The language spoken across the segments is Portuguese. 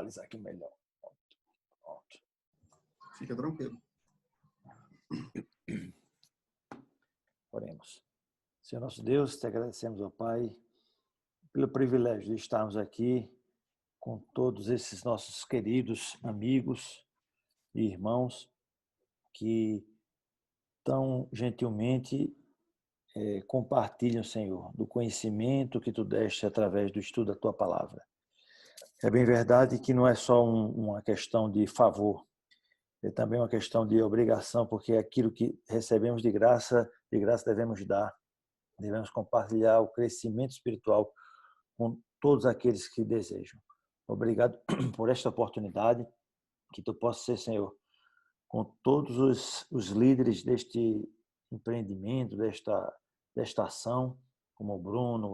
localizar aqui melhor. Pronto. Fica tranquilo. Oremos. Senhor nosso Deus, te agradecemos, ó Pai, pelo privilégio de estarmos aqui com todos esses nossos queridos amigos e irmãos que tão gentilmente compartilham, Senhor, do conhecimento que Tu deste através do estudo da Tua Palavra. É bem verdade que não é só uma questão de favor, é também uma questão de obrigação, porque é aquilo que recebemos de graça devemos dar, devemos compartilhar o crescimento espiritual com todos aqueles que desejam. Obrigado por esta oportunidade, que Tu possa ser, Senhor, com todos os líderes deste empreendimento, desta ação, como o Bruno,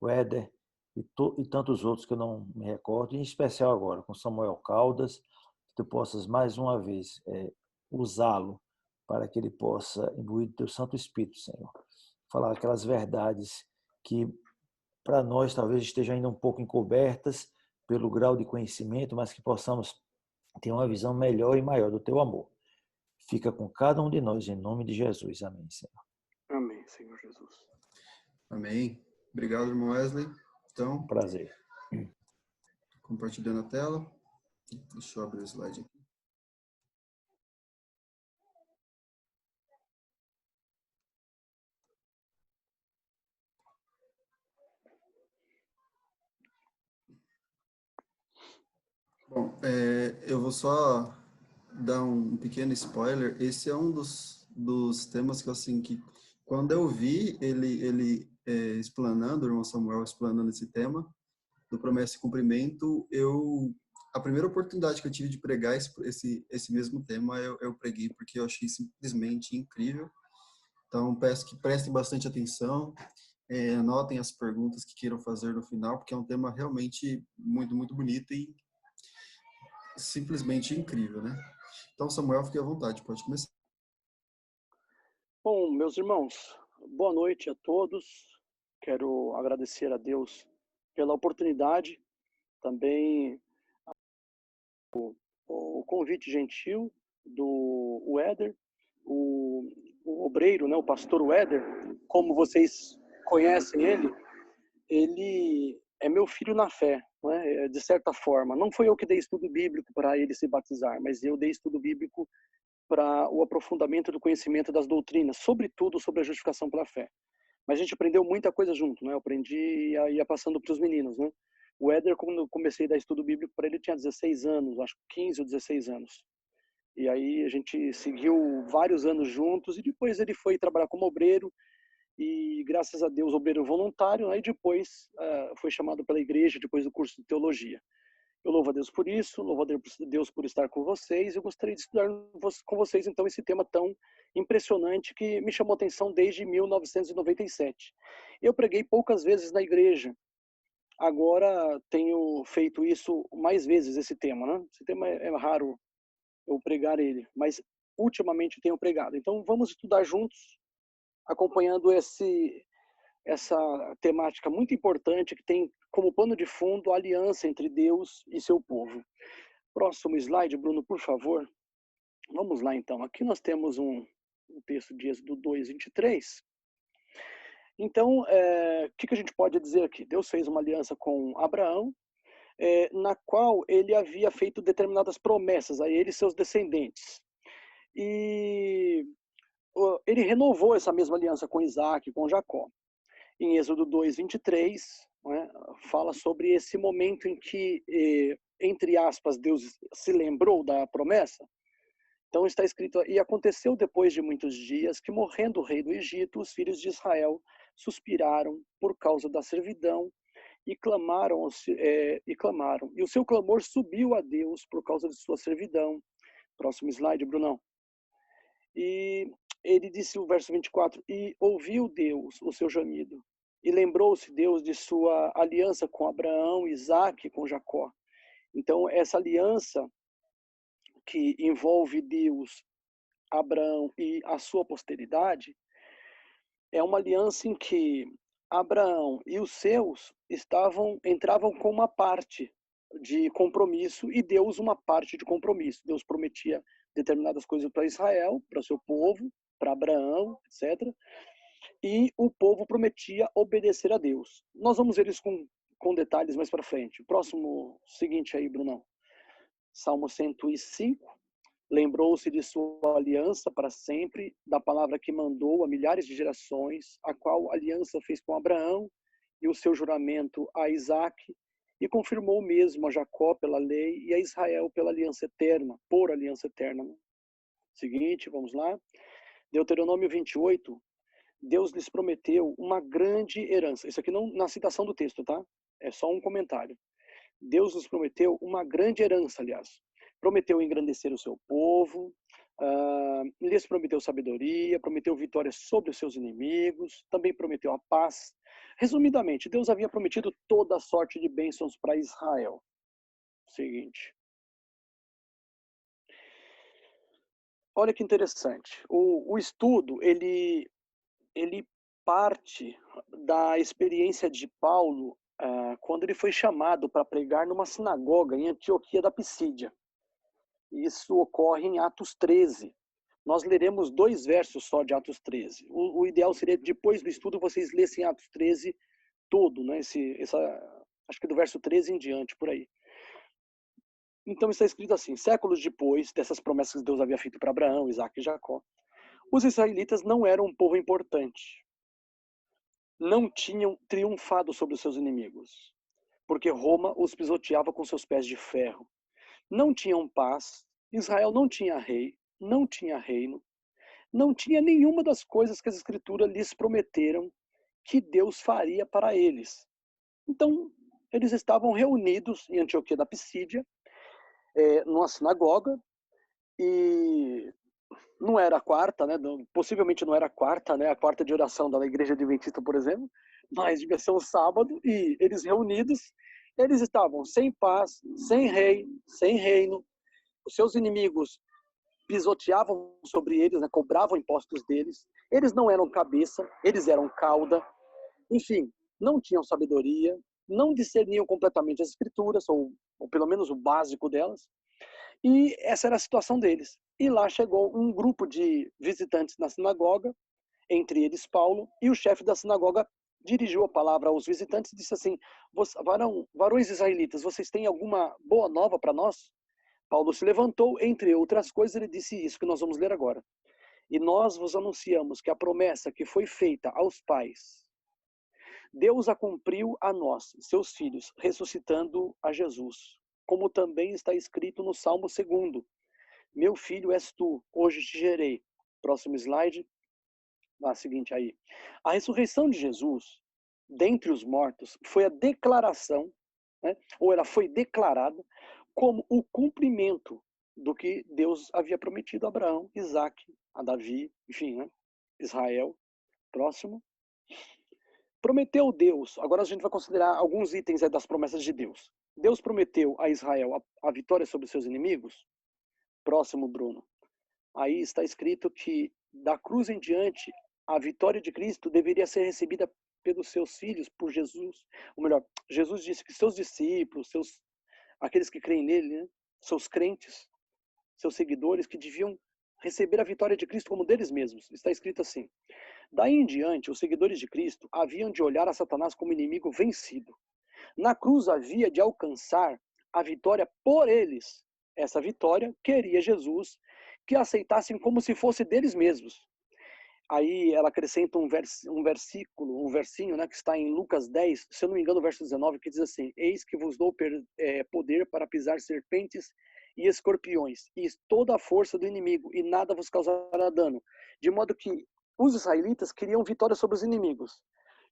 o Éder e tantos outros que eu não me recordo, em especial agora, com Samuel Caldas, que Tu possas mais uma vez usá-lo para que ele possa, imbuir do Teu Santo Espírito, Senhor, falar aquelas verdades que para nós talvez estejam ainda um pouco encobertas pelo grau de conhecimento, mas que possamos ter uma visão melhor e maior do Teu amor. Fica com cada um de nós, em nome de Jesus. Amém, Senhor. Amém, Senhor Jesus. Amém. Obrigado, irmão Wesley. Então, Prazer. compartilhando a tela. Deixa eu abrir o slide aqui. Bom, eu vou só dar um pequeno spoiler. Esse é um dos temas que, assim, que quando eu vi ele explanando, o irmão Samuel explanando esse tema do promessa e cumprimento, a primeira oportunidade que eu tive de pregar esse mesmo tema, eu preguei, porque eu achei simplesmente incrível. Então, peço que prestem bastante atenção, anotem as perguntas que queiram fazer no final, porque é um tema realmente muito, muito bonito e simplesmente incrível, né? Então, Samuel, fique à vontade, pode começar. Bom, meus irmãos, boa noite a todos. Quero agradecer a Deus pela oportunidade, também o convite gentil do Éder, o obreiro, né, o pastor Éder, como vocês conhecem ele é meu filho na fé, né, de certa forma. Não foi eu que dei estudo bíblico para ele se batizar, mas eu dei estudo bíblico para o aprofundamento do conhecimento das doutrinas, sobretudo sobre a justificação pela fé. Mas a gente aprendeu muita coisa junto, né? Eu aprendi e ia passando para os meninos, né? O Éder, quando eu comecei a dar estudo bíblico para ele, tinha 16 anos, acho que 15 ou 16 anos. E aí a gente seguiu vários anos juntos e depois ele foi trabalhar como obreiro e, graças a Deus, obreiro voluntário, né? E depois foi chamado pela igreja, depois do curso de teologia. Eu louvo a Deus por isso, louvo a Deus por estar com vocês. Eu gostaria de estudar com vocês, então, esse tema tão impressionante que me chamou a atenção desde 1997. Eu preguei poucas vezes na igreja. Agora tenho feito isso mais vezes, esse tema, né? Esse tema é raro eu pregar ele, mas ultimamente tenho pregado. Então, vamos estudar juntos, acompanhando essa temática muito importante que tem como pano de fundo a aliança entre Deus e seu povo. Próximo slide, Bruno, por favor. Vamos lá, então. Aqui nós temos um texto de Êxodo 2:23. Então, o que a gente pode dizer aqui? Deus fez uma aliança com Abraão, na qual ele havia feito determinadas promessas a ele e seus descendentes. E ele renovou essa mesma aliança com Isaac, com Jacó. Em Êxodo 2:23, né, fala sobre esse momento em que, entre aspas, Deus se lembrou da promessa. Então está escrito: e aconteceu depois de muitos dias que, morrendo o rei do Egito, os filhos de Israel suspiraram por causa da servidão e clamaram. E o seu clamor subiu a Deus por causa de sua servidão. Próximo slide, Brunão. E ele disse, o verso 24, e ouviu Deus o seu gemido, e lembrou-se Deus de sua aliança com Abraão, Isaque e com Jacó. Então, essa aliança que envolve Deus, Abraão e a sua posteridade, é uma aliança em que Abraão e os seus entravam com uma parte de compromisso e Deus uma parte de compromisso. Deus prometia determinadas coisas para Israel, para o seu povo, para Abraão, etc. E o povo prometia obedecer a Deus. Nós vamos ver isso com detalhes mais para frente. Próximo, seguinte aí, Brunão. Salmo 105. Lembrou-se de sua aliança para sempre, da palavra que mandou a milhares de gerações, a qual aliança fez com Abraão e o seu juramento a Isaque, e confirmou mesmo a Jacó pela lei e a Israel pela aliança eterna, por aliança eterna. Seguinte, vamos lá. Deuteronômio 28, Deus lhes prometeu uma grande herança. Isso aqui não na citação do texto, tá? É só um comentário. Deus nos prometeu uma grande herança, aliás. Prometeu engrandecer o seu povo, lhes prometeu sabedoria, prometeu vitória sobre os seus inimigos, também prometeu a paz. Resumidamente, Deus havia prometido toda a sorte de bênçãos para Israel. Seguinte. Olha que interessante. O estudo, ele parte da experiência de Paulo quando ele foi chamado para pregar numa sinagoga em Antioquia da Pisídia. Isso ocorre em Atos 13. Nós leremos 2 versos só de Atos 13. O ideal seria, depois do estudo, vocês lessem Atos 13 todo, né? Acho que do verso 13 em diante, por aí. Então está escrito assim: séculos depois dessas promessas que Deus havia feito para Abraão, Isaque e Jacó, os israelitas não eram um povo importante. Não tinham triunfado sobre os seus inimigos, porque Roma os pisoteava com seus pés de ferro. Não tinham paz, Israel não tinha rei, não tinha reino, não tinha nenhuma das coisas que as Escrituras lhes prometeram que Deus faria para eles. Então, eles estavam reunidos em Antioquia da Pisídia, numa sinagoga, e não era a quarta, né? Possivelmente não era a quarta, né? A quarta de oração da Igreja Adventista, por exemplo, mas devia ser um sábado, e eles reunidos, eles estavam sem paz, sem rei, sem reino, os seus inimigos pisoteavam sobre eles, né? Cobravam impostos deles, eles não eram cabeça, eles eram cauda, enfim, não tinham sabedoria, não discerniam completamente as escrituras, ou pelo menos o básico delas, e essa era a situação deles. E lá chegou um grupo de visitantes na sinagoga, entre eles Paulo, e o chefe da sinagoga dirigiu a palavra aos visitantes e disse assim: varões israelitas, vocês têm alguma boa nova para nós? Paulo se levantou, entre outras coisas, ele disse isso que nós vamos ler agora. E nós vos anunciamos que a promessa que foi feita aos pais, Deus a cumpriu a nós, seus filhos, ressuscitando a Jesus. Como também está escrito no Salmo 2: meu filho és tu, hoje te gerei. Próximo slide. Seguinte aí. A ressurreição de Jesus, dentre os mortos, foi a declaração, né, ou ela foi declarada como o cumprimento do que Deus havia prometido a Abraão, Isaque, a Davi, enfim, né, Israel. Próximo. Prometeu Deus, agora a gente vai considerar alguns itens das promessas de Deus. Deus prometeu a Israel a vitória sobre os seus inimigos. Próximo, Bruno. Aí está escrito que da cruz em diante, a vitória de Cristo deveria ser recebida pelos seus filhos, por Jesus. Ou melhor, Jesus disse que seus discípulos, aqueles que creem nele, né, seus crentes, seus seguidores, que deviam receber a vitória de Cristo como deles mesmos. Está escrito assim: daí em diante, os seguidores de Cristo haviam de olhar a Satanás como inimigo vencido. Na cruz havia de alcançar a vitória por eles. Essa vitória queria Jesus que aceitassem como se fosse deles mesmos. Aí ela acrescenta um versinho, né, que está em Lucas 10, se eu não me engano, o verso 19, que diz assim: eis que vos dou poder para pisar serpentes e escorpiões, e toda a força do inimigo, e nada vos causará dano. De modo que os israelitas queriam vitória sobre os inimigos.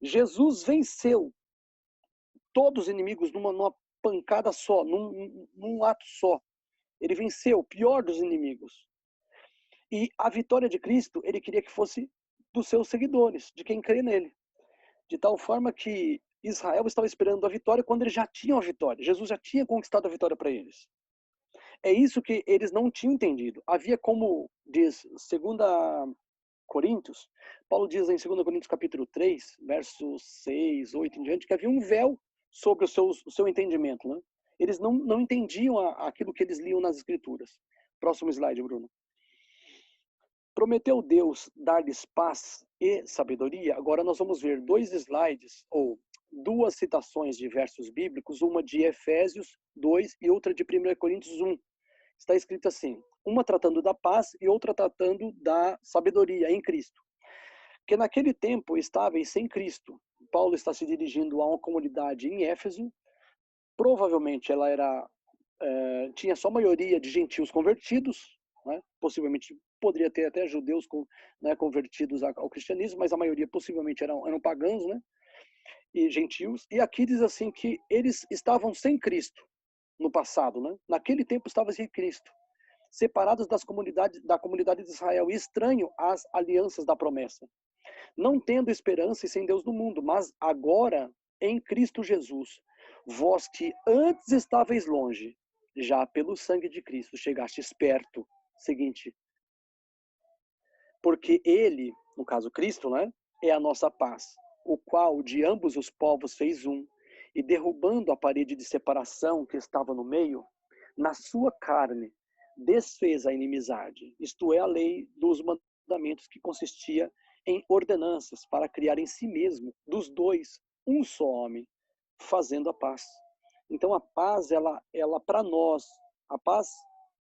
Jesus venceu todos os inimigos numa pancada só, num ato só. Ele venceu o pior dos inimigos. E a vitória de Cristo, ele queria que fosse dos seus seguidores, de quem crê nele. De tal forma que Israel estava esperando a vitória quando eles já tinham a vitória. Jesus já tinha conquistado a vitória para eles. É isso que eles não tinham entendido. Havia, como diz 2 Coríntios, Paulo diz em 2 Coríntios capítulo 3, versos 6, 8 em diante, que havia um véu sobre o seu entendimento, né? Eles não entendiam aquilo que eles liam nas Escrituras. Próximo slide, Bruno. Prometeu Deus dar-lhes paz e sabedoria. Agora nós vamos ver dois slides, ou duas citações de versos bíblicos, uma de Efésios 2 e outra de 1 Coríntios 1. Está escrito assim, uma tratando da paz e outra tratando da sabedoria em Cristo. Que naquele tempo estáveis sem Cristo. Paulo está se dirigindo a uma comunidade em Éfeso. Provavelmente ela tinha só maioria de gentios convertidos, né? Possivelmente poderia ter até judeus convertidos ao cristianismo, mas a maioria possivelmente eram pagãos, né? E gentios. E aqui diz assim que eles estavam sem Cristo no passado, né? Naquele tempo estavam sem Cristo, separados da comunidade de Israel e estranho às alianças da promessa, não tendo esperança e sem Deus no mundo, mas agora em Cristo Jesus, vós que antes estáveis longe, já pelo sangue de Cristo chegastes perto. Seguinte, porque ele, no caso Cristo, né, é a nossa paz, o qual de ambos os povos fez um, e derrubando a parede de separação que estava no meio, na sua carne desfez a inimizade, isto é, a lei dos mandamentos, que consistia em ordenanças, para criar em si mesmo, dos dois, um só homem, fazendo a paz. Então a paz, ela para nós, a paz,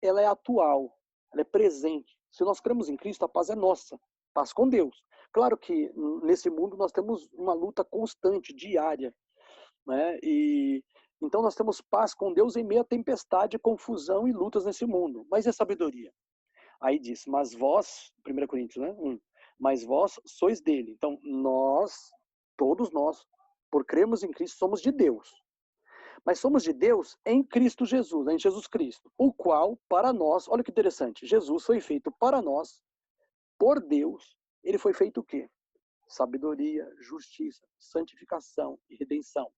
ela é atual, ela é presente. Se nós cremos em Cristo, a paz é nossa, paz com Deus. Claro que nesse mundo nós temos uma luta constante, diária, né? E então nós temos paz com Deus em meio à tempestade, confusão e lutas nesse mundo. Mas é sabedoria. Aí diz, mas vós, 1 Coríntios, né? Mas vós sois dele. Então nós, todos nós, por cremos em Cristo, somos de Deus. Mas somos de Deus em Cristo Jesus, em Jesus Cristo, o qual, para nós, olha que interessante, Jesus foi feito para nós, por Deus, ele foi feito o quê? Sabedoria, justiça, santificação e redenção.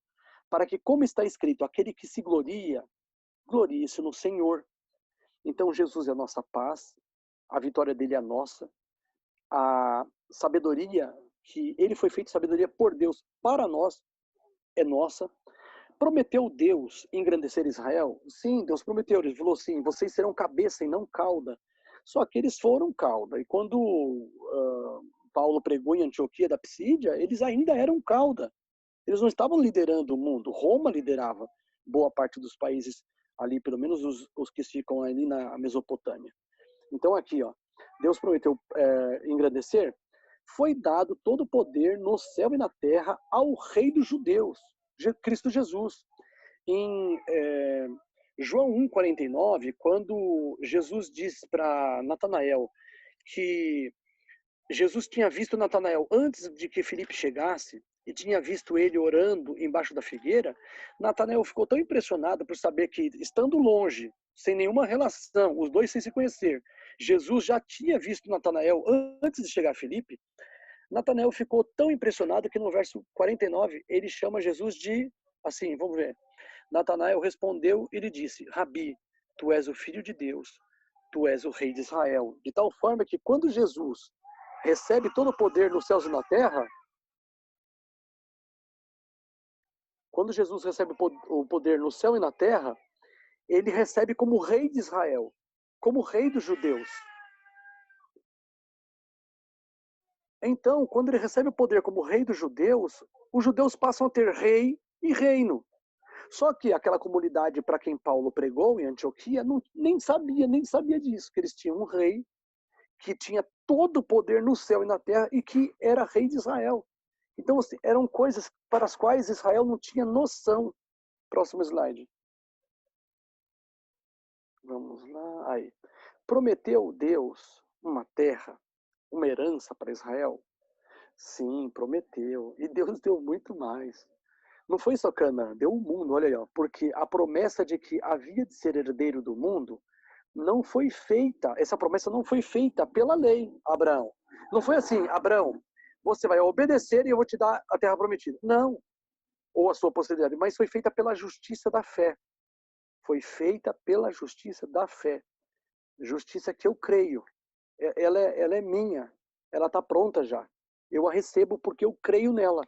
Para que, como está escrito, aquele que se gloria, glorie-se no Senhor. Então Jesus é a nossa paz, a vitória dele é a nossa, a sabedoria, que ele foi feito sabedoria por Deus para nós, é nossa. Prometeu Deus engrandecer Israel? Sim, Deus prometeu. Ele falou assim, vocês serão cabeça e não cauda. Só que eles foram cauda. E quando Paulo pregou em Antioquia da Psídia, eles ainda eram cauda. Eles não estavam liderando o mundo. Roma liderava boa parte dos países ali, pelo menos os que ficam ali na Mesopotâmia. Então aqui, ó, Deus prometeu engrandecer. Foi dado todo o poder no céu e na terra ao Rei dos Judeus, Cristo Jesus. Em João 1,49, quando Jesus diz para Natanael que Jesus tinha visto Natanael antes de que Filipe chegasse e tinha visto ele orando embaixo da figueira, Natanael ficou tão impressionado por saber que, estando longe, sem nenhuma relação, os dois sem se conhecer, Jesus já tinha visto Natanael antes de chegar a Filipe. Natanael ficou tão impressionado que no verso 49 ele chama Jesus de, assim, vamos ver. Natanael respondeu e lhe disse, Rabi, tu és o Filho de Deus, tu és o Rei de Israel. De tal forma que quando Jesus recebe todo o poder nos céus e na terra, quando Jesus recebe o poder no céu e na terra, ele recebe como Rei de Israel, como Rei dos judeus. Então, quando ele recebe o poder como Rei dos judeus, os judeus passam a ter rei e reino. Só que aquela comunidade para quem Paulo pregou em Antioquia nem sabia disso, que eles tinham um rei que tinha todo o poder no céu e na terra e que era rei de Israel. Então, assim, eram coisas para as quais Israel não tinha noção. Próximo slide. Vamos lá. Aí. Prometeu Deus uma terra, uma herança para Israel? Sim, prometeu. E Deus deu muito mais. Não foi só Canaã, deu o mundo, olha aí, ó, porque a promessa de que havia de ser herdeiro do mundo não foi feita, essa promessa não foi feita pela lei, Abraão. Não foi assim, Abraão, você vai obedecer e eu vou te dar a terra prometida. Não, ou a sua posteridade, mas foi feita pela justiça da fé. Foi feita pela justiça da fé. Justiça que eu creio. Ela é minha, ela está pronta já. Eu a recebo porque eu creio nela.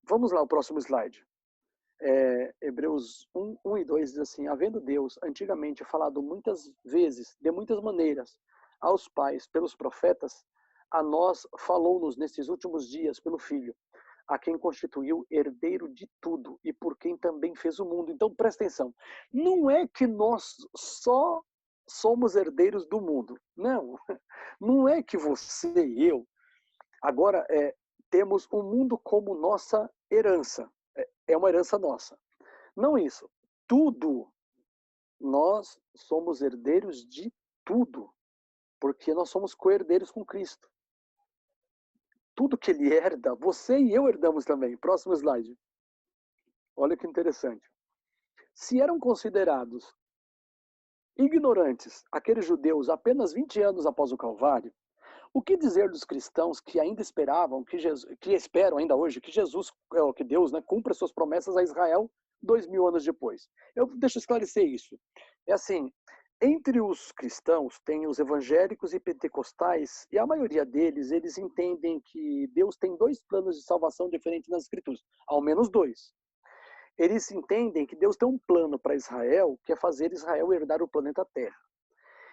Vamos lá, o próximo slide. Hebreus 1 e 2 diz assim: havendo Deus antigamente falado muitas vezes, de muitas maneiras, aos pais pelos profetas, a nós falou-nos nesses últimos dias pelo Filho, a quem constituiu herdeiro de tudo e por quem também fez o mundo. Então presta atenção, não é que nós só somos herdeiros do mundo, não é que você e eu agora temos o mundo como nossa herança, é uma herança nossa. Não isso, tudo, nós somos herdeiros de tudo, porque nós somos co-herdeiros com Cristo. Tudo que ele herda, você e eu herdamos também. Próximo slide. Olha que interessante. Se eram considerados ignorantes aqueles judeus apenas 20 anos após o Calvário, o que dizer dos cristãos que ainda esperavam, que esperam ainda hoje, que Deus, cumpra suas promessas a Israel 2000 anos depois? Deixa eu esclarecer isso. É assim, entre os cristãos tem os evangélicos e pentecostais, e a maioria deles, eles entendem que Deus tem 2 planos de salvação diferentes nas Escrituras, ao menos 2. Eles entendem que Deus tem um plano para Israel, que é fazer Israel herdar o planeta Terra.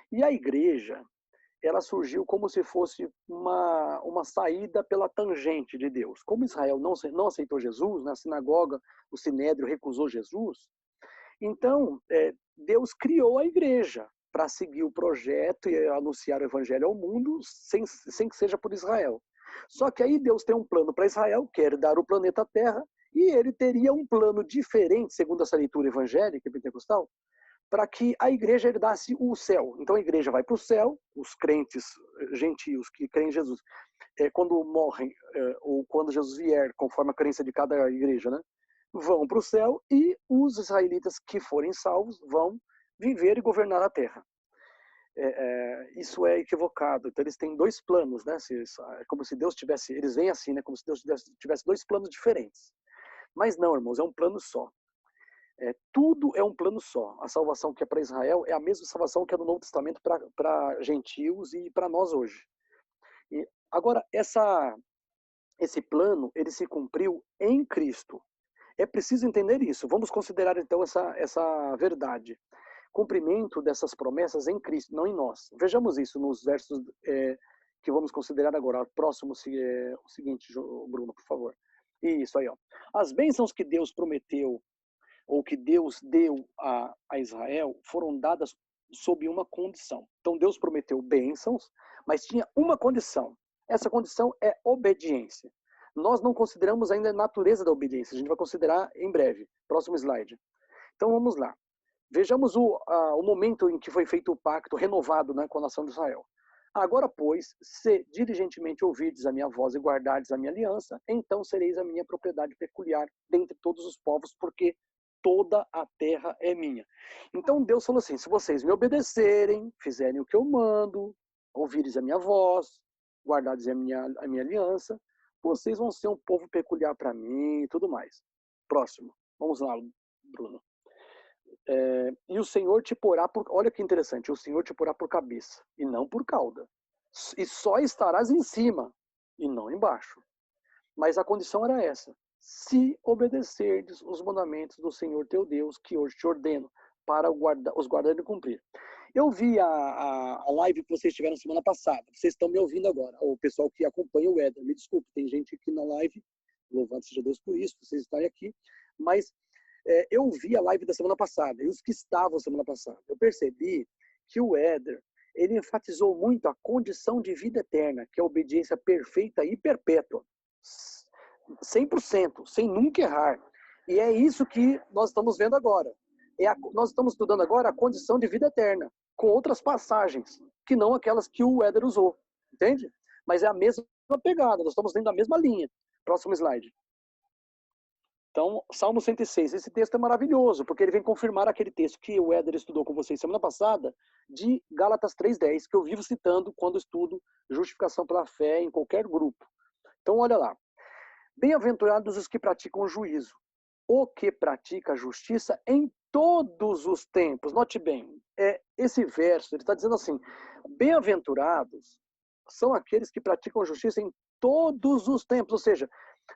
E a igreja, ela surgiu como se fosse uma saída pela tangente de Deus. Como Israel não aceitou Jesus, na sinagoga, o Sinédrio recusou Jesus, então Deus criou a igreja para seguir o projeto e anunciar o evangelho ao mundo sem que seja por Israel. Só que aí Deus tem um plano para Israel, que é herdar o planeta Terra, e ele teria um plano diferente, segundo essa leitura evangélica e pentecostal, para que a igreja herdasse o céu. Então a igreja vai para o céu, os crentes gentios que creem em Jesus, quando morrem, ou quando Jesus vier, conforme a crença de cada igreja, vão para o céu, e os israelitas que forem salvos vão viver e governar a terra. Isso é equivocado. Então eles têm 2 planos, É como se Deus tivesse, eles veem assim, como se Deus tivesse 2 planos diferentes. Mas não, irmãos, é um plano só. Tudo é um plano só. A salvação que é para Israel é a mesma salvação que é no Novo Testamento para gentios e para nós hoje. E agora, esse plano, ele se cumpriu em Cristo. É preciso entender isso. Vamos considerar então essa verdade. Cumprimento dessas promessas em Cristo, não em nós. Vejamos isso nos versos que vamos considerar agora. Próximo, o seguinte, Bruno, por favor. Isso aí, ó. As bênçãos que Deus prometeu, ou que Deus deu a Israel, foram dadas sob uma condição. Então Deus prometeu bênçãos, mas tinha uma condição. Essa condição é obediência. Nós não consideramos ainda a natureza da obediência. A gente vai considerar em breve. Próximo slide. Então vamos lá. Vejamos o momento em que foi feito o pacto renovado com a nação de Israel. Agora, pois, se diligentemente ouvirdes a minha voz e guardardes a minha aliança, então sereis a minha propriedade peculiar dentre todos os povos, porque toda a terra é minha. Então Deus falou assim: se vocês me obedecerem, fizerem o que eu mando, ouvirem a minha voz, guardarem a minha aliança, vocês vão ser um povo peculiar para mim e tudo mais. Próximo. Vamos lá, Bruno. E o Senhor te porá por... Olha que interessante. O Senhor te porá por cabeça e não por cauda. E só estarás em cima e não embaixo. Mas a condição era essa: se obedecerdes os mandamentos do Senhor teu Deus, que hoje te ordeno, para os guardar e cumprir. Eu vi a live que vocês tiveram semana passada. Vocês estão me ouvindo agora. O pessoal que acompanha o Éder, me desculpe, tem gente aqui na live. Louvado seja Deus por isso, vocês estarem aqui. Mas eu vi a live da semana passada, e os que estavam semana passada. Eu percebi que o Éder, ele enfatizou muito a condição de vida eterna, que é a obediência perfeita e perpétua. 100%, sem nunca errar. E é isso que nós estamos vendo agora. Nós estamos estudando agora a condição de vida eterna, com outras passagens, que não aquelas que o Éder usou. Entende? Mas é a mesma pegada, nós estamos dentro da mesma linha. Próximo slide. Então, Salmo 106. Esse texto é maravilhoso, porque ele vem confirmar aquele texto que o Éder estudou com vocês semana passada, de Gálatas 3:10, que eu vivo citando quando estudo justificação pela fé em qualquer grupo. Então, olha lá. Bem-aventurados os que praticam o juízo, o que pratica a justiça em todos os tempos. Note bem, esse verso, ele está dizendo assim: bem-aventurados são aqueles que praticam a justiça em todos os tempos. Ou seja,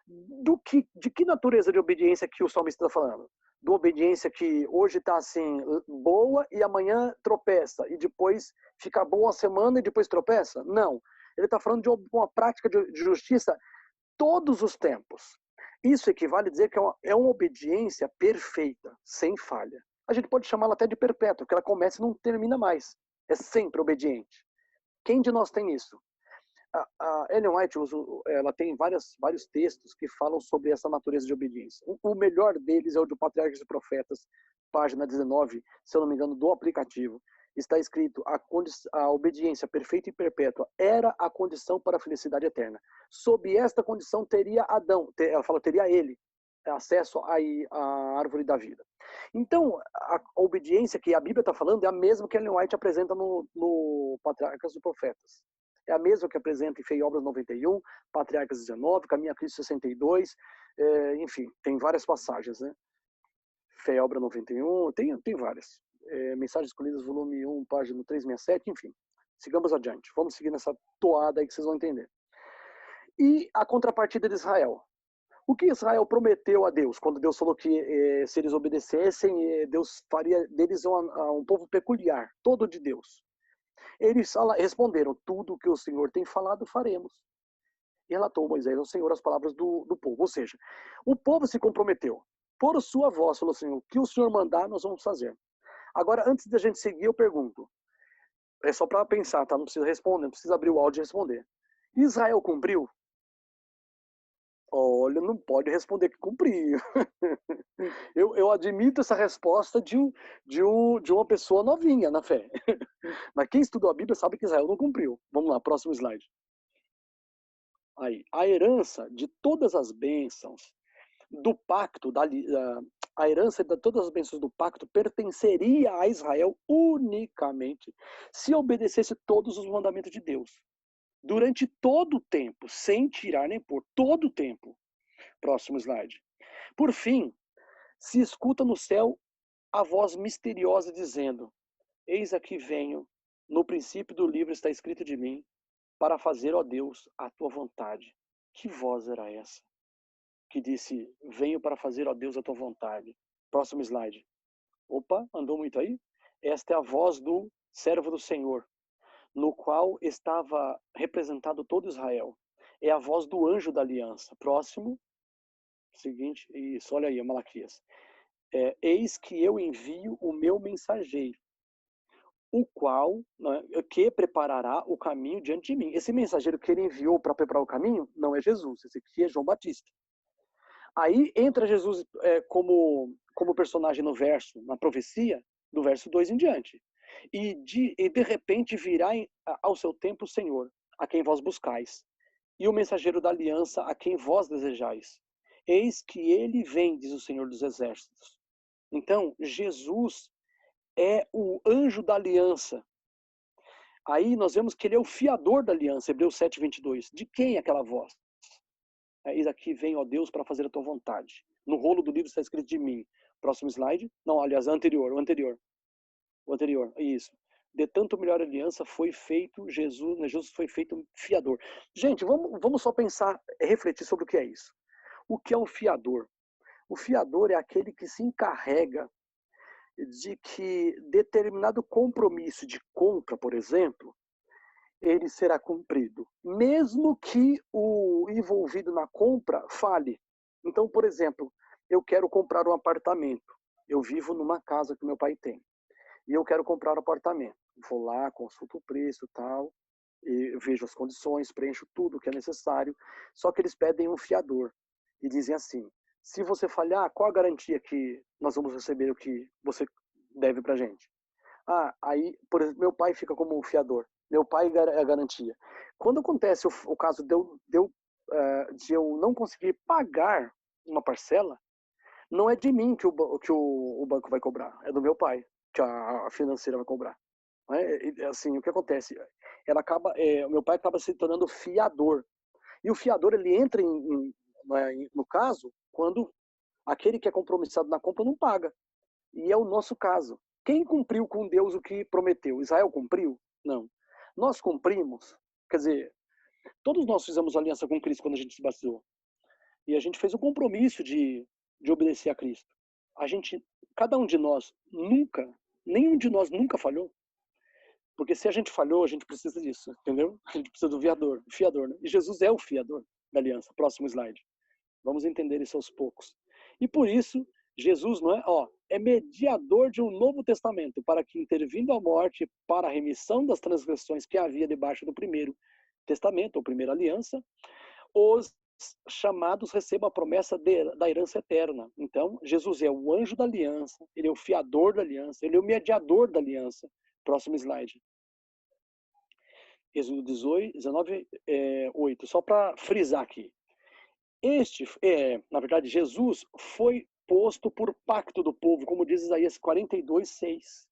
De que natureza de obediência que o salmista está falando? Do obediência que hoje está assim, boa e amanhã tropeça, e depois fica boa uma semana e depois tropeça? Não. Ele está falando de uma prática de justiça todos os tempos. Isso equivale a dizer que é uma obediência perfeita, sem falha. A gente pode chamá-la até de perpétua, porque ela começa e não termina mais. É sempre obediente. Quem de nós tem isso? A Ellen White ela tem vários textos que falam sobre essa natureza de obediência. O melhor deles é o de Patriarcas e Profetas, página 19, se eu não me engano, do aplicativo. Está escrito: a obediência perfeita e perpétua era a condição para a felicidade eterna. Sob esta condição teria Adão, ela fala, teria ele acesso à árvore da vida. Então, a obediência que a Bíblia está falando é a mesma que Ellen White apresenta no Patriarcas e Profetas. É a mesma que apresenta em Fé e Obras 91, Patriarcas 19, Caminho a Cristo 62, enfim, tem várias passagens, né? Fé e Obra 91, tem várias. Mensagens Escolhidas, volume 1, página 367, enfim. Sigamos adiante. Vamos seguir nessa toada aí que vocês vão entender. E a contrapartida de Israel. O que Israel prometeu a Deus, quando Deus falou que se eles obedecessem, Deus faria deles um povo peculiar, todo de Deus. Eles responderam: tudo o que o Senhor tem falado, faremos. E relatou Moisés ao Senhor as palavras do povo. Ou seja, o povo se comprometeu. Por sua voz, falou: Senhor, o que o Senhor mandar, nós vamos fazer. Agora, antes da gente seguir, eu pergunto. É só para pensar, tá? Não precisa responder, não precisa abrir o áudio e responder. Israel cumpriu? Olha, não pode responder que cumpriu. Eu admito essa resposta de uma pessoa novinha na fé. Mas quem estudou a Bíblia sabe que Israel não cumpriu. Vamos lá, próximo slide. Aí, a herança de todas as bênçãos do pacto, a herança de todas as bênçãos do pacto pertenceria a Israel unicamente se obedecesse todos os mandamentos de Deus. Durante todo o tempo, sem tirar nem pôr, todo o tempo. Próximo slide. Por fim, se escuta no céu a voz misteriosa dizendo: eis aqui venho, no princípio do livro está escrito de mim, para fazer, ó Deus, a tua vontade. Que voz era essa? Que disse: venho para fazer, ó Deus, a tua vontade. Próximo slide. Opa, andou muito aí? Esta é a voz do servo do Senhor, no qual estava representado todo Israel. É a voz do anjo da aliança. Próximo. Seguinte, isso, olha aí, Malaquias. Eis que eu envio o meu mensageiro, o qual, né, que preparará o caminho diante de mim. Esse mensageiro que ele enviou para preparar o caminho não é Jesus, esse aqui é João Batista. Aí entra Jesus como personagem no verso, na profecia, do verso 2 em diante. E de repente virá ao seu tempo o Senhor, a quem vós buscais, e o mensageiro da aliança, a quem vós desejais. Eis que ele vem, diz o Senhor dos Exércitos. Então, Jesus é o anjo da aliança. Aí nós vemos que ele é o fiador da aliança, Hebreus 7, 22. De quem é aquela voz? Eis aqui vem, ó Deus, para fazer a tua vontade. No rolo do livro está escrito de mim. Próximo slide. Não, aliás, o anterior. Isso. De tanto melhor aliança foi feito Jesus, né? Jesus foi feito fiador. Gente, vamos só pensar, refletir sobre o que é isso. O que é um fiador? O fiador é aquele que se encarrega de que determinado compromisso de compra, por exemplo, ele será cumprido, mesmo que o envolvido na compra fale. Então, por exemplo, eu quero comprar um apartamento. Eu vivo numa casa que meu pai tem. E eu quero comprar um apartamento. Vou lá, consulto o preço e tal, e vejo as condições, preencho tudo o que é necessário. Só que eles pedem um fiador. E dizem assim: se você falhar, qual a garantia que nós vamos receber o que você deve pra gente? Aí, por exemplo, meu pai fica como um fiador. Meu pai é a garantia. Quando acontece o caso de eu não conseguir pagar uma parcela, não é de mim que o banco vai cobrar, é do meu pai, que a financeira vai cobrar. Assim, o que acontece? O meu pai acaba se tornando fiador. E o fiador, ele entra no caso quando aquele que é compromissado na compra não paga. E é o nosso caso. Quem cumpriu com Deus o que prometeu? Israel cumpriu? Não. Nós cumprimos. Quer dizer, todos nós fizemos aliança com Cristo quando a gente se batizou. E a gente fez um compromisso de obedecer a Cristo. Cada um de nós nenhum de nós nunca falhou. Porque se a gente falhou, a gente precisa disso, entendeu? A gente precisa do fiador, né? E Jesus é o fiador da aliança. Próximo slide. Vamos entender isso aos poucos. E por isso, Jesus é mediador de um novo testamento, para que, intervindo a morte para a remissão das transgressões que havia debaixo do primeiro testamento, ou primeira aliança, os chamados recebam a promessa da herança eterna. Então, Jesus é o anjo da aliança, ele é o fiador da aliança, ele é o mediador da aliança. Próximo slide. Êxodo 19, 8. Só para frisar aqui. Na verdade, Jesus foi posto por pacto do povo, como diz Isaías 42, 6.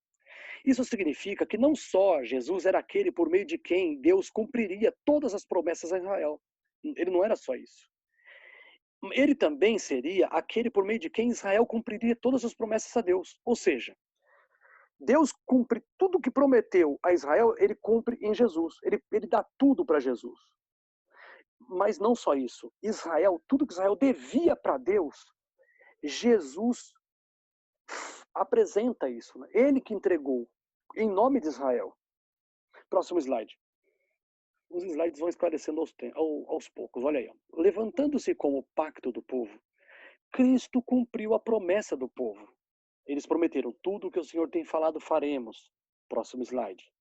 Isso significa que não só Jesus era aquele por meio de quem Deus cumpriria todas as promessas a Israel. Ele não era só isso. Ele também seria aquele por meio de quem Israel cumpriria todas as promessas a Deus. Ou seja, Deus cumpre tudo que prometeu a Israel, ele cumpre em Jesus. Ele dá tudo para Jesus. Mas não só isso. Tudo que Israel devia para Deus, Jesus apresenta isso. Né? Ele que entregou em nome de Israel. Próximo slide. Os slides vão esclarecendo aos poucos. Olha aí. Levantando-se como pacto do povo, Cristo cumpriu a promessa do povo. Eles prometeram tudo o que o Senhor tem falado faremos. Próximo slide.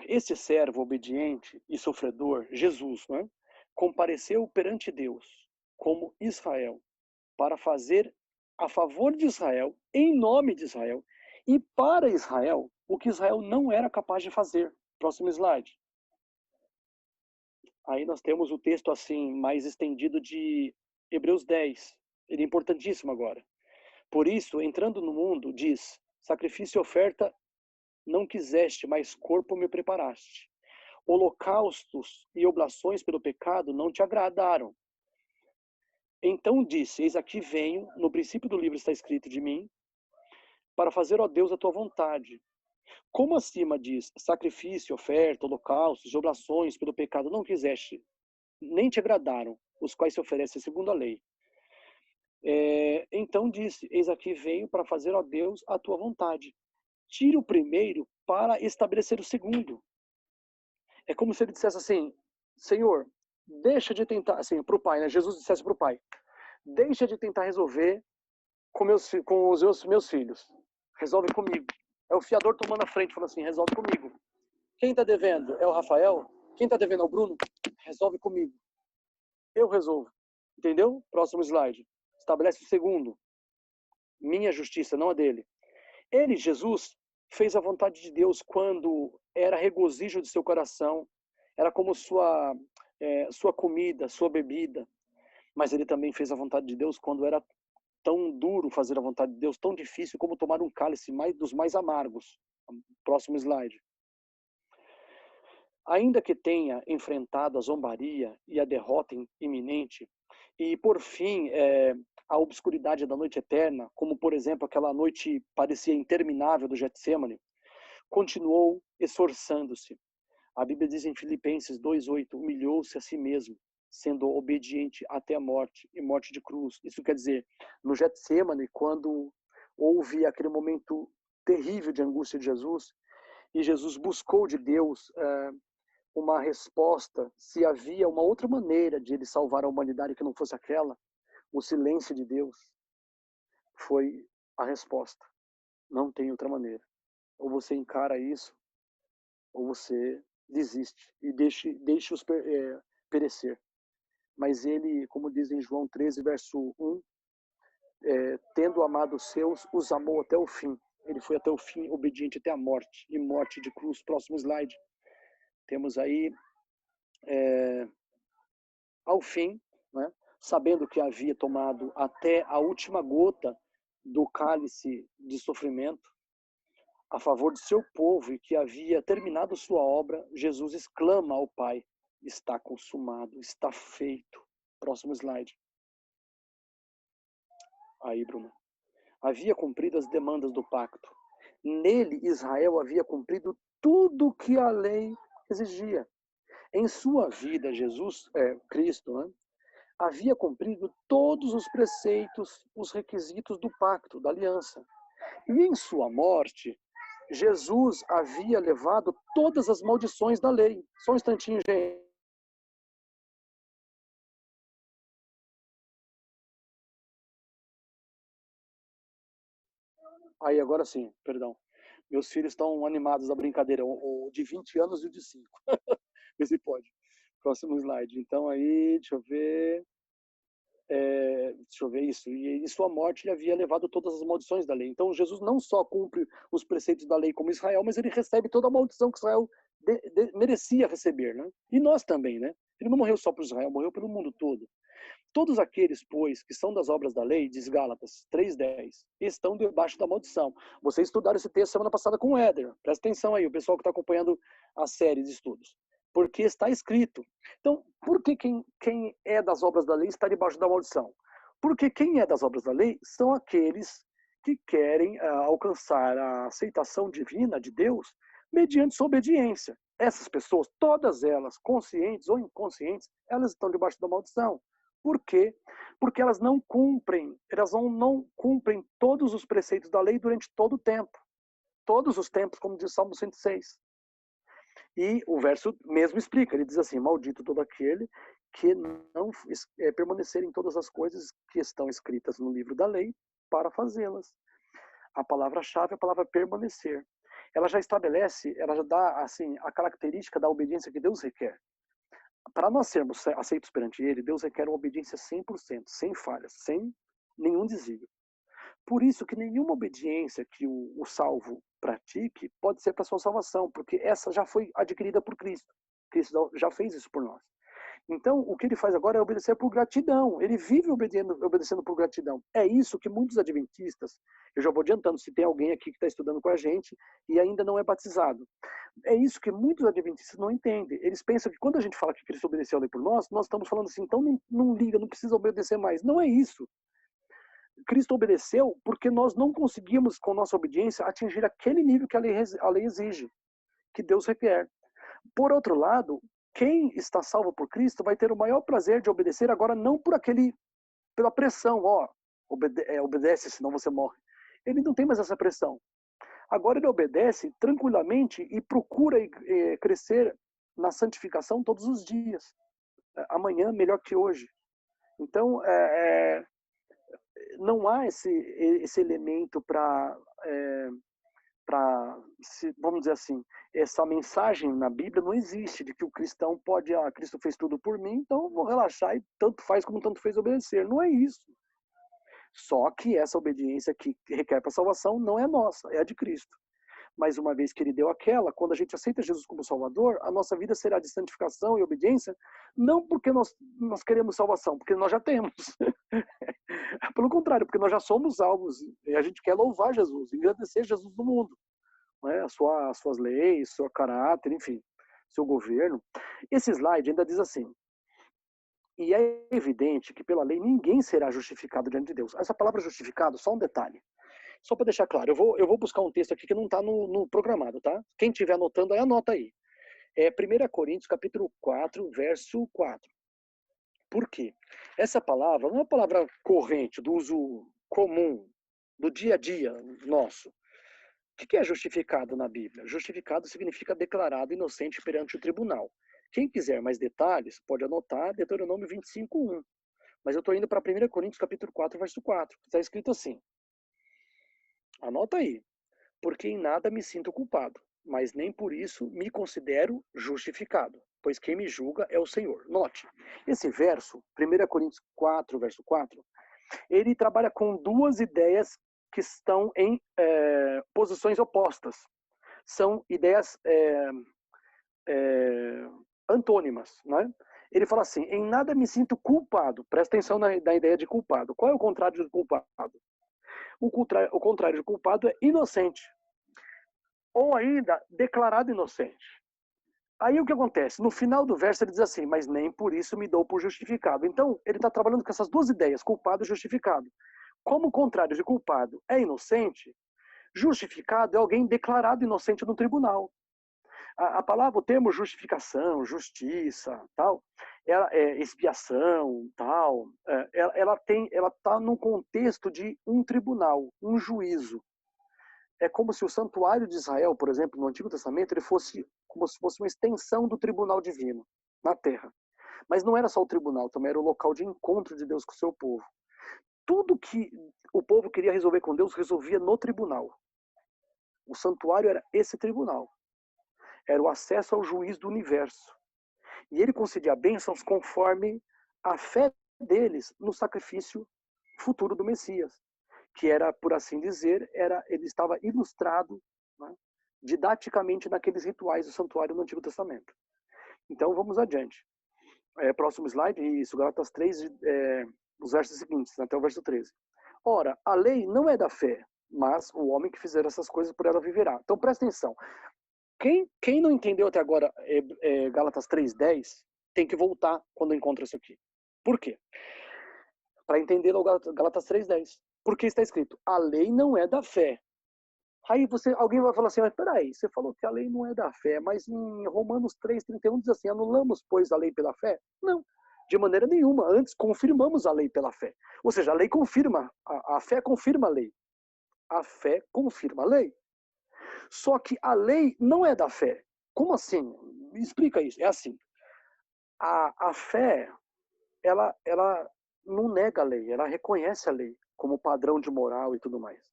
Esse servo obediente e sofredor, Jesus, né, compareceu perante Deus como Israel para fazer a favor de Israel, em nome de Israel, e para Israel, o que Israel não era capaz de fazer. Próximo slide. Aí nós temos o texto assim mais estendido de Hebreus 10. Ele é importantíssimo agora. Por isso, entrando no mundo, diz: sacrifício e oferta não quiseste, mas corpo me preparaste. Holocaustos e oblações pelo pecado não te agradaram. Então disse: eis aqui venho, no princípio do livro está escrito de mim, para fazer, ó Deus, a tua vontade. Como acima diz: sacrifício, oferta, holocaustos, oblações pelo pecado não quiseste, nem te agradaram, os quais se oferecem segundo a lei. Então disse: eis aqui venho para fazer, ó Deus, a tua vontade. Tira o primeiro para estabelecer o segundo. É como se ele dissesse assim: Senhor, deixa de tentar, assim, para o pai, né? Jesus dissesse para o pai: deixa de tentar resolver com os meus filhos. Resolve comigo. É o fiador tomando a frente, falando assim: resolve comigo. Quem está devendo é o Rafael? Quem está devendo é o Bruno? Resolve comigo. Eu resolvo. Entendeu? Próximo slide. Estabelece o segundo. Minha justiça, não a dele. Ele, Jesus, fez a vontade de Deus quando era regozijo de seu coração, era como sua comida, sua bebida. Mas ele também fez a vontade de Deus quando era tão duro fazer a vontade de Deus, tão difícil como tomar um cálice dos mais amargos. Próximo slide. Ainda que tenha enfrentado a zombaria e a derrota iminente, e por fim a obscuridade da noite eterna, como por exemplo aquela noite parecia interminável do Getsemane, continuou esforçando-se. A Bíblia diz em Filipenses 2:8, humilhou-se a si mesmo, sendo obediente até a morte, e morte de cruz. Isso quer dizer, no Getsemane, quando houve aquele momento terrível de angústia de Jesus, e Jesus buscou de Deus uma resposta, se havia uma outra maneira de ele salvar a humanidade que não fosse aquela, o silêncio de Deus foi a resposta. Não tem outra maneira. Ou você encara isso, ou você desiste e deixe-os perecer. Mas ele, como diz em João 13, verso 1, tendo amado os seus, os amou até o fim. Ele foi até o fim, obediente até a morte, e morte de cruz. Próximo slide. Temos aí, ao fim, né, sabendo que havia tomado até a última gota do cálice de sofrimento a favor de seu povo e que havia terminado sua obra, Jesus exclama ao Pai: está consumado, está feito. Próximo slide. Aí, Bruno. Havia cumprido as demandas do pacto. Nele, Israel havia cumprido tudo que a lei exigia. Em sua vida, Jesus, Cristo, né, havia cumprido todos os preceitos, os requisitos do pacto, da aliança. E em sua morte, Jesus havia levado todas as maldições da lei. Só um instantinho, gente. Aí, agora sim, perdão. Meus filhos estão animados da brincadeira, o de 20 anos e o de 5. Vê se pode. Próximo slide. Então, aí, deixa eu ver isso. E em sua morte ele havia levado todas as maldições da lei. Então, Jesus não só cumpre os preceitos da lei como Israel, mas ele recebe toda a maldição que Israel merecia receber, né? E nós também, né? Ele não morreu só para Israel, morreu pelo mundo todo. Todos aqueles, pois, que são das obras da lei, diz Gálatas 3:10, estão debaixo da maldição. Vocês estudaram esse texto semana passada com o Éder. Presta atenção aí, o pessoal que está acompanhando a série de estudos. Porque está escrito. Então, por que quem é das obras da lei está debaixo da maldição? Porque quem é das obras da lei são aqueles que querem alcançar a aceitação divina de Deus mediante sua obediência. Essas pessoas, todas elas, conscientes ou inconscientes, elas estão debaixo da maldição. Por quê? Porque elas não cumprem todos os preceitos da lei durante todo o tempo. Todos os tempos, como diz o Salmo 106. E o verso mesmo explica, ele diz assim, maldito todo aquele que não permanecer em todas as coisas que estão escritas no livro da lei para fazê-las. A palavra-chave é a palavra permanecer. Ela já estabelece, ela já dá assim, a característica da obediência que Deus requer. Para nós sermos aceitos perante Ele, Deus requer uma obediência 100%, sem falhas, sem nenhum desvio. Por isso que nenhuma obediência que o salvo pratique pode ser para sua salvação, porque essa já foi adquirida por Cristo. Cristo já fez isso por nós. Então, o que ele faz agora é obedecer por gratidão. Ele vive obedecendo por gratidão. É isso que muitos adventistas, eu já vou adiantando, se tem alguém aqui que está estudando com a gente e ainda não é batizado. É isso que muitos adventistas não entendem. Eles pensam que quando a gente fala que Cristo obedeceu a lei por nós estamos falando assim, então não liga, não precisa obedecer mais. Não é isso. Cristo obedeceu porque nós não conseguimos, com nossa obediência, atingir aquele nível que a lei exige, que Deus requer. Por outro lado, quem está salvo por Cristo vai ter o maior prazer de obedecer agora não pela pressão, obedece, senão você morre. Ele não tem mais essa pressão. Agora ele obedece tranquilamente e procura crescer na santificação todos os dias. Amanhã melhor que hoje. Então, não há esse elemento para, vamos dizer assim, essa mensagem na Bíblia não existe de que o cristão pode, Cristo fez tudo por mim, então eu vou relaxar e tanto faz como tanto fez obedecer. Não é isso. Só que essa obediência que requer para a salvação não é nossa, é a de Cristo. Mas uma vez que ele deu aquela, quando a gente aceita Jesus como Salvador, a nossa vida será de santificação e obediência, não porque nós queremos salvação, porque nós já temos. Pelo contrário, porque nós já somos salvos e a gente quer louvar Jesus, engrandecer Jesus no mundo. Né? As suas leis, seu caráter, enfim, seu governo. Esse slide ainda diz assim, e é evidente que pela lei ninguém será justificado diante de Deus. Essa palavra justificado, só um detalhe. Só para deixar claro, eu vou buscar um texto aqui que não está no programado, tá? Quem estiver anotando, aí anota aí. É 1 Coríntios, capítulo 4, verso 4. Por quê? Essa palavra não é uma palavra corrente, do uso comum, do dia a dia nosso. O que é justificado na Bíblia? Justificado significa declarado inocente perante o tribunal. Quem quiser mais detalhes, pode anotar Deuteronômio 25:1. Mas eu estou indo para 1 Coríntios, capítulo 4, verso 4. Está escrito assim. Anota aí. Porque em nada me sinto culpado, mas nem por isso me considero justificado, pois quem me julga é o Senhor. Note, esse verso, 1 Coríntios 4, verso 4, ele trabalha com duas ideias que estão em posições opostas. São ideias antônimas, né? Ele fala assim, em nada me sinto culpado. Presta atenção na ideia de culpado. Qual é o contrário de culpado? O contrário de culpado é inocente. Ou ainda, declarado inocente. Aí o que acontece? No final do verso ele diz assim, mas nem por isso me dou por justificado. Então, ele está trabalhando com essas duas ideias, culpado e justificado. Como o contrário de culpado é inocente, justificado é alguém declarado inocente no tribunal. A palavra, o termo justificação, justiça, tal, ela é expiação, tal, ela tá num contexto de um tribunal, um juízo. É como se o santuário de Israel, por exemplo, no Antigo Testamento, ele fosse como se fosse uma extensão do tribunal divino na terra. Mas não era só o tribunal, também era o local de encontro de Deus com o seu povo. Tudo que o povo queria resolver com Deus, resolvia no tribunal. O santuário era esse tribunal. Era o acesso ao juiz do universo. E ele concedia bênçãos conforme a fé deles no sacrifício futuro do Messias, que era, por assim dizer, ele estava ilustrado, né, didaticamente naqueles rituais do santuário no Antigo Testamento. Então vamos adiante. Próximo slide, isso, Gálatas 3, os versos seguintes, até o verso 13. Ora, a lei não é da fé, mas o homem que fizer essas coisas por ela viverá. Então presta atenção. Quem não entendeu até agora Gálatas 3:10, tem que voltar quando encontra isso aqui. Por quê? Para entender o Gálatas 3:10. Porque está escrito, a lei não é da fé. Aí alguém vai falar assim, mas peraí, você falou que a lei não é da fé, mas em Romanos 3:31 diz assim, anulamos, pois, a lei pela fé? Não, de maneira nenhuma. Antes, confirmamos a lei pela fé. Ou seja, a lei confirma, a fé confirma a lei. A fé confirma a lei. Só que a lei não é da fé. Como assim? Me explica isso. É assim, a fé, ela não nega a lei, ela reconhece a lei como padrão de moral e tudo mais.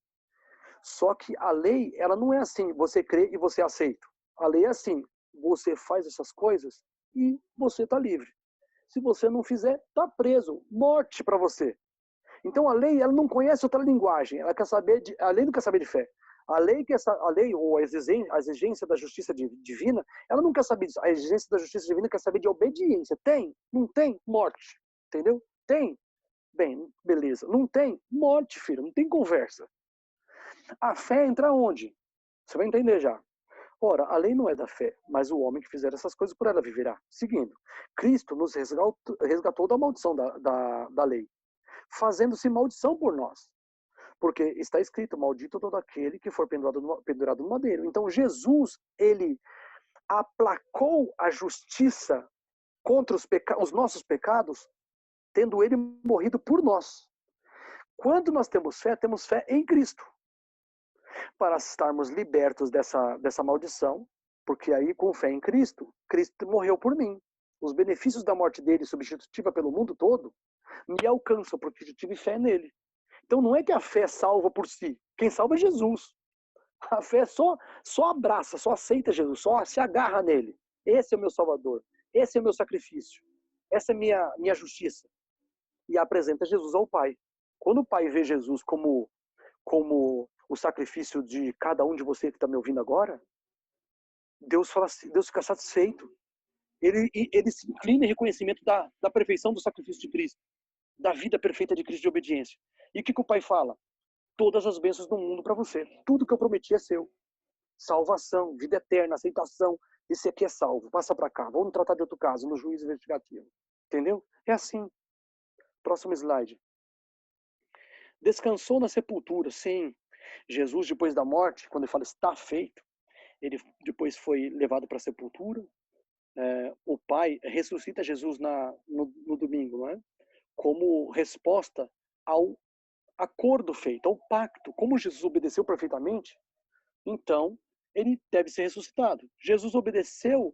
Só que a lei, ela não é assim, você crê e você aceita. A lei é assim, você faz essas coisas e você está livre. Se você não fizer, está preso, morte para você. Então a lei, ela não conhece outra linguagem, ela quer saber a lei não quer saber de fé. A lei ou a exigência da justiça divina, ela não quer saber disso. A exigência da justiça divina quer saber de obediência. Tem? Não tem? Morte. Entendeu? Tem? Bem, beleza. Não tem? Morte, filho. Não tem conversa. A fé entra onde? Você vai entender já. Ora, a lei não é da fé, mas o homem que fizer essas coisas por ela viverá. Seguindo, Cristo nos resgatou da maldição da lei, fazendo-se maldição por nós. Porque está escrito, maldito todo aquele que for pendurado no madeiro. Então Jesus, ele aplacou a justiça contra os nossos pecados, tendo ele morrido por nós. Quando nós temos fé em Cristo. Para estarmos libertos dessa maldição, porque aí com fé em Cristo, Cristo morreu por mim. Os benefícios da morte dele, substitutiva pelo mundo todo, me alcançam, porque eu tive fé nele. Então não é que a fé salva por si. Quem salva é Jesus. A fé só abraça, só aceita Jesus, só se agarra nele. Esse é o meu Salvador. Esse é o meu sacrifício. Essa é minha justiça. E apresenta Jesus ao Pai. Quando o Pai vê Jesus como o sacrifício de cada um de você que está me ouvindo agora, Deus fica satisfeito. Ele se inclina em reconhecimento da perfeição do sacrifício de Cristo, da vida perfeita de Cristo de obediência. E o que o Pai fala? Todas as bênçãos do mundo para você. Tudo que eu prometi é seu. Salvação, vida eterna, aceitação. Esse aqui é salvo. Passa para cá. Vamos tratar de outro caso, no juízo investigativo. Entendeu? É assim. Próximo slide. Descansou na sepultura. Sim. Jesus, depois da morte, quando ele fala está feito, ele depois foi levado para a sepultura. O Pai ressuscita Jesus no domingo, não é? Como resposta ao acordo feito, ao pacto. Como Jesus obedeceu perfeitamente, então ele deve ser ressuscitado. Jesus obedeceu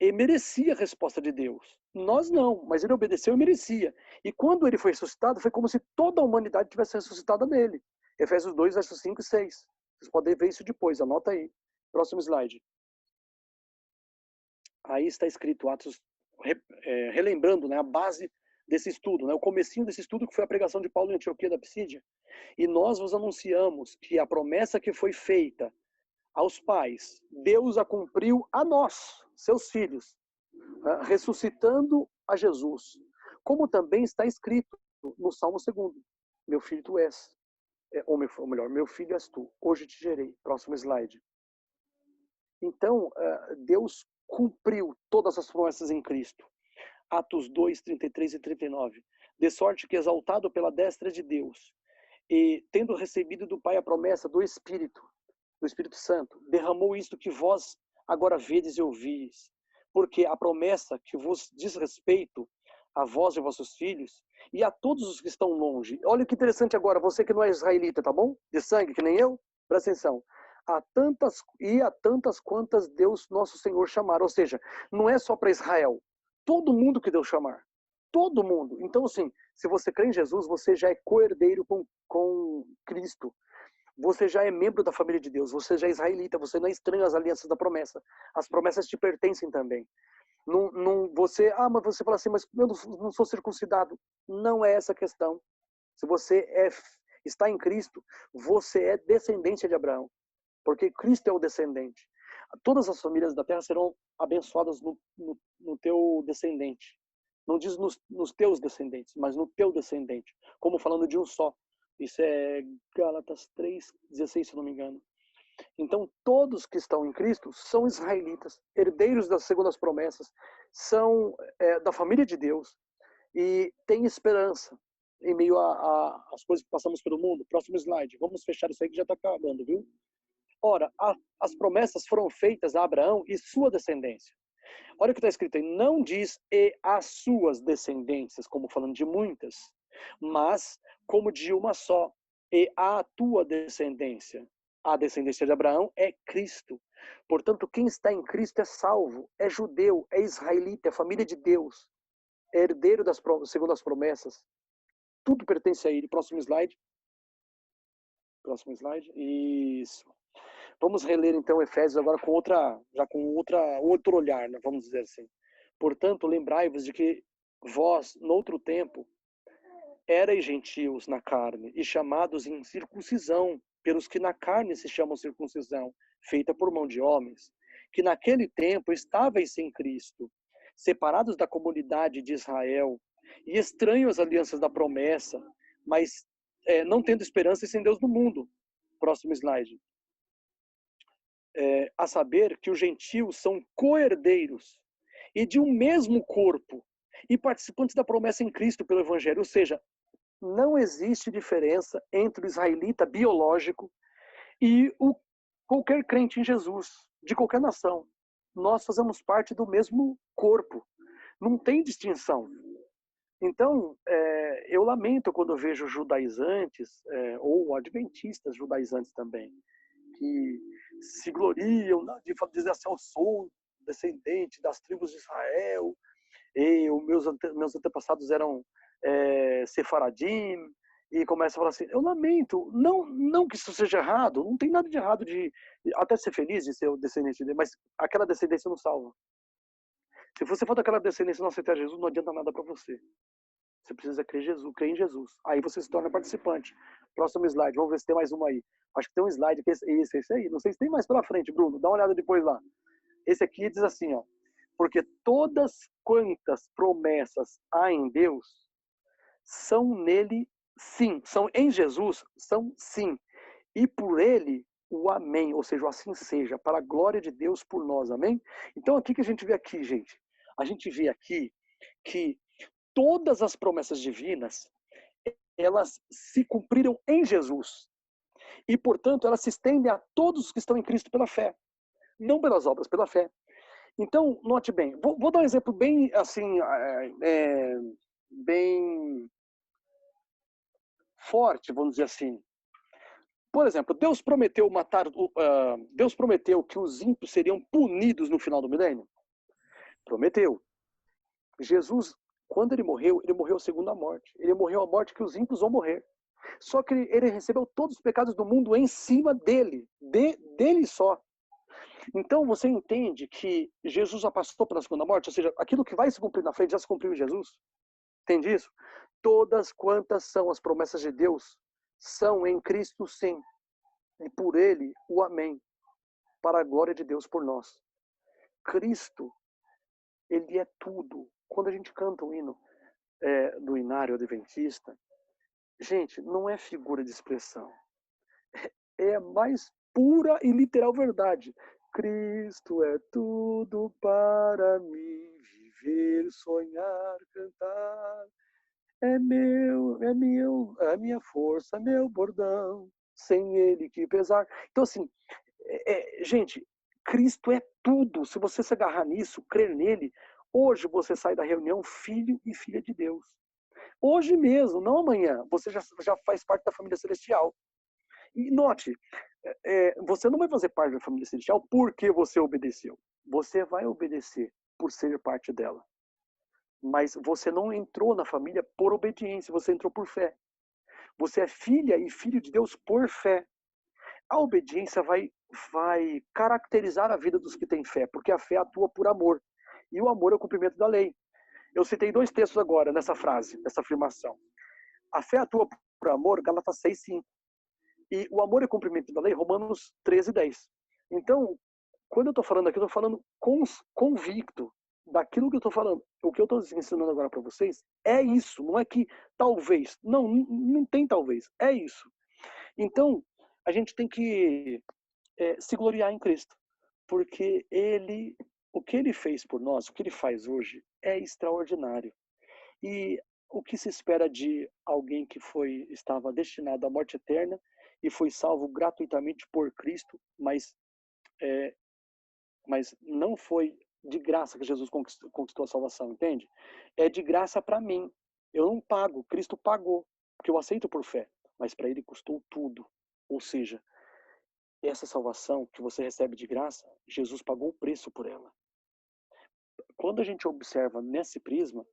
e merecia a resposta de Deus. Nós não, mas ele obedeceu e merecia. E quando ele foi ressuscitado, foi como se toda a humanidade tivesse ressuscitada nele. Efésios 2, versos 5 e 6. Vocês podem ver isso depois, anota aí. Próximo slide. Aí está escrito Atos, relembrando, né, a base desse estudo, né, o comecinho desse estudo, que foi a pregação de Paulo em Antioquia da Psídia. E nós vos anunciamos que a promessa que foi feita aos pais, Deus a cumpriu a nós, seus filhos, né, ressuscitando a Jesus. Como também está escrito no Salmo 2, meu filho tu és. Ou melhor, meu filho és tu, hoje te gerei. Próximo slide. Então, Deus cumpriu todas as promessas em Cristo. Atos 2, 33 e 39. De sorte que, exaltado pela destra de Deus, e tendo recebido do Pai a promessa do Espírito Santo, derramou isto que vós agora vedes e ouvis, porque a promessa que vos diz respeito a vós e vossos filhos, e a todos os que estão longe. Olha que interessante agora, você que não é israelita, tá bom? De sangue, que nem eu, presta atenção. A tantas quantas Deus nosso Senhor chamar. Ou seja, não é só para Israel. Todo mundo que Deus chamar. Todo mundo. Então, assim, se você crê em Jesus, você já é co-herdeiro com Cristo. Você já é membro da família de Deus. Você já é israelita. Você não é estranho às alianças da promessa. As promessas te pertencem também. Mas você fala assim, mas eu não sou circuncidado. Não é essa a questão. Se você está em Cristo, você é descendente de Abraão. Porque Cristo é o descendente. Todas as famílias da terra serão abençoadas no teu descendente. Não diz nos teus descendentes, mas no teu descendente. Como falando de um só. Isso é Gálatas 3:16, se não me engano. Então, todos que estão em Cristo são israelitas, herdeiros das segundas promessas, são da família de Deus e têm esperança em meio às coisas que passamos pelo mundo. Próximo slide. Vamos fechar isso aí que já está acabando, viu? Ora, as promessas foram feitas a Abraão e sua descendência. Olha o que está escrito aí. Não diz e as suas descendências, como falando de muitas, mas como de uma só, e a tua descendência. A descendência de Abraão é Cristo. Portanto, quem está em Cristo é salvo, é judeu, é israelita, é família de Deus, é herdeiro segundo as promessas. Tudo pertence a ele. Próximo slide. Próximo slide. Isso. Vamos reler então Efésios agora com outro olhar, né? Vamos dizer assim. Portanto, lembrai-vos de que vós, noutro tempo, erais gentios na carne e chamados em circuncisão, pelos que na carne se chamam circuncisão, feita por mão de homens, que naquele tempo estáveis sem Cristo, separados da comunidade de Israel e estranhos às alianças da promessa, mas não tendo esperança e sem Deus no mundo. Próximo slide. A saber que os gentios são co-herdeiros e de um mesmo corpo e participantes da promessa em Cristo pelo Evangelho. Ou seja, não existe diferença entre o israelita biológico e qualquer crente em Jesus, de qualquer nação. Nós fazemos parte do mesmo corpo. Não tem distinção. Então, eu lamento quando eu vejo judaizantes, ou adventistas judaizantes também, que se gloriam de dizer assim, eu sou descendente das tribos de Israel, e os meus antepassados eram sefaradim, e começa a falar assim, eu lamento, não que isso seja errado, não tem nada de errado de até ser feliz de ser o descendente dele, mas aquela descendência não salva. Se você for daquela descendência e não aceitar Jesus, não adianta nada para você. Você precisa crer em Jesus. Aí você se torna participante. Próximo slide. Vamos ver se tem mais uma aí. Acho que tem um slide que é esse aí. Não sei se tem mais pela frente, Bruno. Dá uma olhada depois lá. Esse aqui diz assim, ó. Porque todas quantas promessas há em Deus são nele sim. São em Jesus, são sim. E por ele o amém. Ou seja, o assim seja. Para a glória de Deus por nós. Amém? Então, o que a gente vê aqui, gente? A gente vê aqui que todas as promessas divinas, elas se cumpriram em Jesus. E, portanto, elas se estendem a todos os que estão em Cristo pela fé. Não pelas obras, pela fé. Então, note bem. Vou dar um exemplo bem, assim, bem forte, vamos dizer assim. Por exemplo, Deus prometeu que os ímpios seriam punidos no final do milênio? Prometeu. Jesus, quando ele morreu a segunda morte. Ele morreu a morte que os ímpios vão morrer. Só que ele recebeu todos os pecados do mundo em cima dele. Dele só. Então você entende que Jesus já passou pela segunda morte? Ou seja, aquilo que vai se cumprir na frente já se cumpriu em Jesus? Entende isso? Todas quantas são as promessas de Deus são em Cristo sim. E por ele o amém. Para a glória de Deus por nós. Cristo, ele é tudo. Quando a gente canta o hino do Inário Adventista, gente, não é figura de expressão. É a mais pura e literal verdade. Cristo é tudo para mim, viver, sonhar, cantar. É minha força, meu bordão, sem ele que pesar. Então, assim, gente, Cristo é tudo. Se você se agarrar nisso, crer nele, hoje você sai da reunião filho e filha de Deus. Hoje mesmo, não amanhã, você já faz parte da família celestial. E note, você não vai fazer parte da família celestial porque você obedeceu. Você vai obedecer por ser parte dela. Mas você não entrou na família por obediência, você entrou por fé. Você é filha e filho de Deus por fé. A obediência vai caracterizar a vida dos que têm fé, porque a fé atua por amor. E o amor é o cumprimento da lei. Eu citei 2 textos agora nessa frase, nessa afirmação. A fé atua por amor, Gálatas 6:5. E o amor é o cumprimento da lei, Romanos 13:10. Então, quando eu estou falando aqui, eu estou falando convicto daquilo que eu estou falando. O que eu estou ensinando agora para vocês é isso. Não é que talvez. Não tem talvez. É isso. Então, a gente tem que se gloriar em Cristo. Porque o que ele fez por nós, o que ele faz hoje, é extraordinário. E o que se espera de alguém que estava destinado à morte eterna e foi salvo gratuitamente por Cristo, mas não foi de graça que Jesus conquistou a salvação, entende? É de graça para mim. Eu não pago, Cristo pagou, porque eu aceito por fé, mas para ele custou tudo. Ou seja, essa salvação que você recebe de graça, Jesus pagou o preço por ela. Quando a gente observa nesse prisma,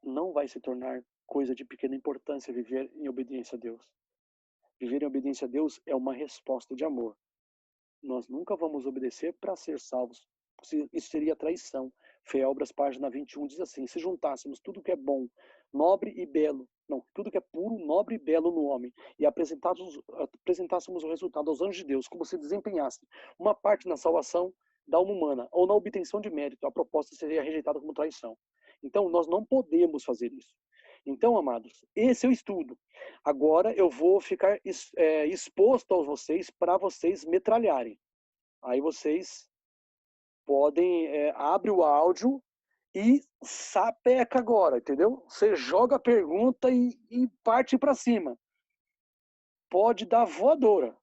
não vai se tornar coisa de pequena importância viver em obediência a Deus. Viver em obediência a Deus é uma resposta de amor. Nós nunca vamos obedecer para ser salvos. Isso seria traição. Obras, página 21, diz assim: se juntássemos tudo que é bom, nobre e belo, tudo que é puro, nobre e belo no homem, e apresentássemos o resultado aos anjos de Deus, como se desempenhasse uma parte na salvação da alma humana, ou na obtenção de mérito, a proposta seria rejeitada como traição. Então, nós não podemos fazer isso. Então, amados, esse é o estudo. Agora eu vou ficar exposto a vocês para vocês metralharem. Aí vocês podem, abre o áudio e sapeca agora, entendeu? Você joga a pergunta e parte para cima. Pode dar voadora.